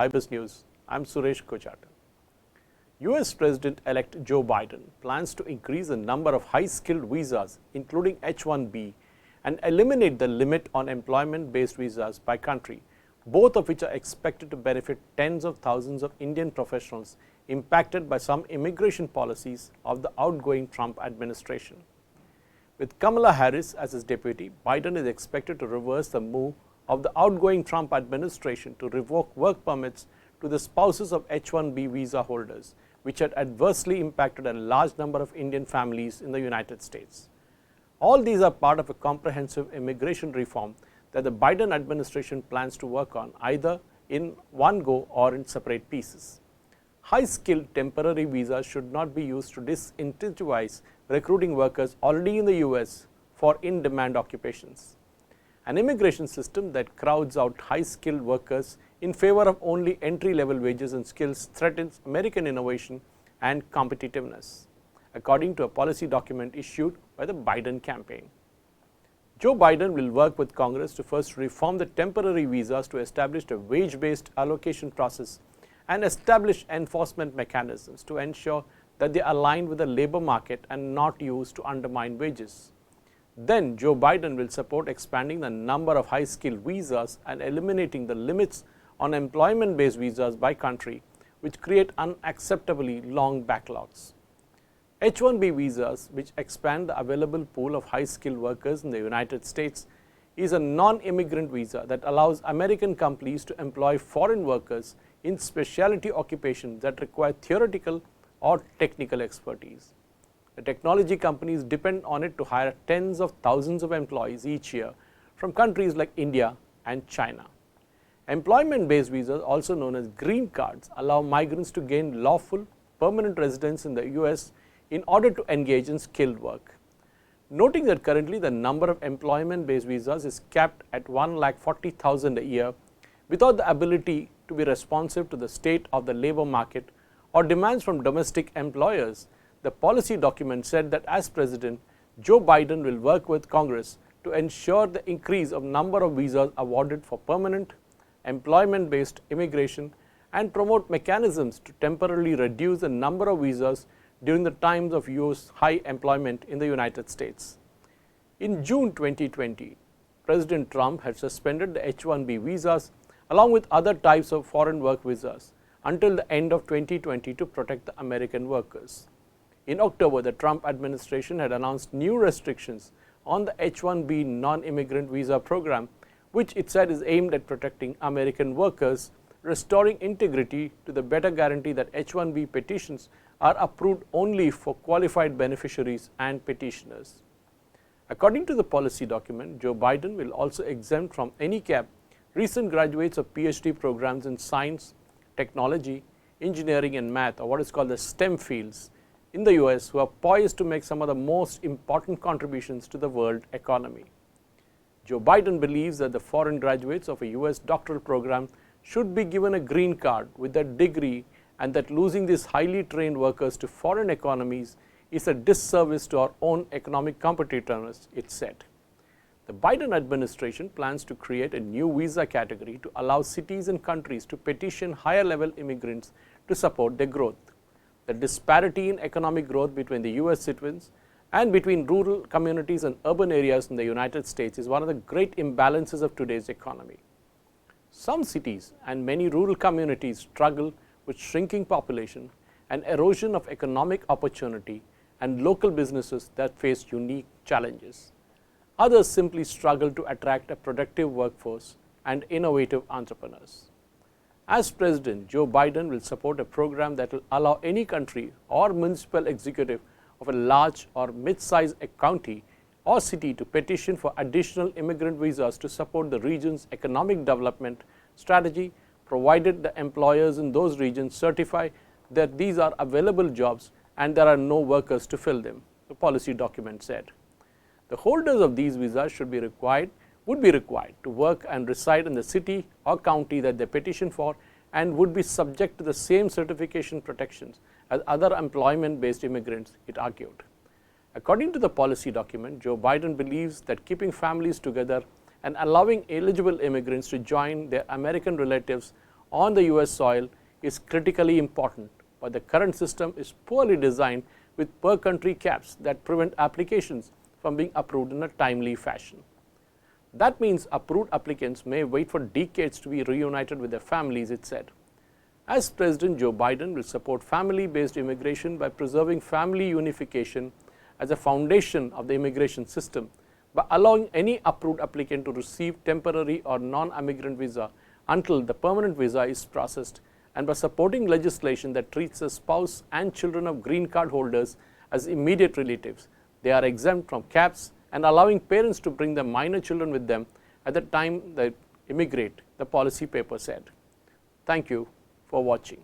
HyBiz News. I'm Suresh Kochata. US President-elect Joe Biden plans to increase the number of high-skilled visas, including H-1B, and eliminate the limit on employment-based visas by country, both of which are expected to benefit tens of thousands of Indian professionals impacted by some immigration policies of the outgoing Trump administration. With Kamala Harris as his deputy, Biden is expected to reverse the move of the outgoing Trump administration to revoke work permits to the spouses of H-1B visa holders, which had adversely impacted a large number of Indian families in the United States. All these are part of a comprehensive immigration reform that the Biden administration plans to work on either in one go or in separate pieces. High-skilled temporary visas should not be used to disincentivize recruiting workers already in the US for in-demand occupations. An immigration system that crowds out high-skilled workers in favor of only entry-level wages and skills threatens American innovation and competitiveness, according to a policy document issued by the Biden campaign. Joe Biden will work with Congress to first reform the temporary visas to establish a wage-based allocation process and establish enforcement mechanisms to ensure that they align with the labor market and not used to undermine wages. Then Joe Biden will support expanding the number of high-skilled visas and eliminating the limits on employment-based visas by country, which create unacceptably long backlogs. H-1B visas, which expand the available pool of high-skilled workers in the United States, is a non-immigrant visa that allows American companies to employ foreign workers in specialty occupations that require theoretical or technical expertise. The technology companies depend on it to hire tens of thousands of employees each year from countries like India and China. Employment-based visas, also known as green cards, allow migrants to gain lawful permanent residence in the US in order to engage in skilled work. Noting that currently the number of employment-based visas is capped at 1,40,000 a year without the ability to be responsive to the state of the labor market or demands from domestic employers, the policy document said that as president, Joe Biden will work with Congress to ensure the increase of number of visas awarded for permanent, employment-based immigration and promote mechanisms to temporarily reduce the number of visas during the times of US high employment in the United States. In June 2020, President Trump had suspended the H-1B visas along with other types of foreign work visas until the end of 2020 to protect the American workers. In October, the Trump administration had announced new restrictions on the H-1B non-immigrant visa program, which it said is aimed at protecting American workers, restoring integrity to the better guarantee that H-1B petitions are approved only for qualified beneficiaries and petitioners. According to the policy document, Joe Biden will also exempt from any cap recent graduates of PhD programs in science, technology, engineering and math, or what is called the STEM fields, in the US who are poised to make some of the most important contributions to the world economy. Joe Biden believes that the foreign graduates of a US doctoral program should be given a green card with that degree, and that losing these highly trained workers to foreign economies is a disservice to our own economic competitiveness, it said. The Biden administration plans to create a new visa category to allow cities and countries to petition higher-level immigrants to support their growth. The disparity in economic growth between the US citizens and between rural communities and urban areas in the United States is one of the great imbalances of today's economy. Some cities and many rural communities struggle with shrinking population and erosion of economic opportunity and local businesses that face unique challenges. Others simply struggle to attract a productive workforce and innovative entrepreneurs. As president, Joe Biden will support a program that will allow any country or municipal executive of a large or mid-sized county or city to petition for additional immigrant visas to support the region's economic development strategy, provided the employers in those regions certify that these are available jobs and there are no workers to fill them, the policy document said. The holders of these visas would be required to work and reside in the city or county that they petition for and would be subject to the same certification protections as other employment-based immigrants, it argued. According to the policy document, Joe Biden believes that keeping families together and allowing eligible immigrants to join their American relatives on the US soil is critically important, but the current system is poorly designed with per country caps that prevent applications from being approved in a timely fashion. That means approved applicants may wait for decades to be reunited with their families, it said. As President Joe Biden will support family-based immigration by preserving family unification as a foundation of the immigration system, by allowing any approved applicant to receive temporary or non-immigrant visa until the permanent visa is processed, and by supporting legislation that treats the spouse and children of green card holders as immediate relatives. They are exempt from caps and allowing parents to bring their minor children with them at the time they immigrate, the policy paper said. Thank you for watching.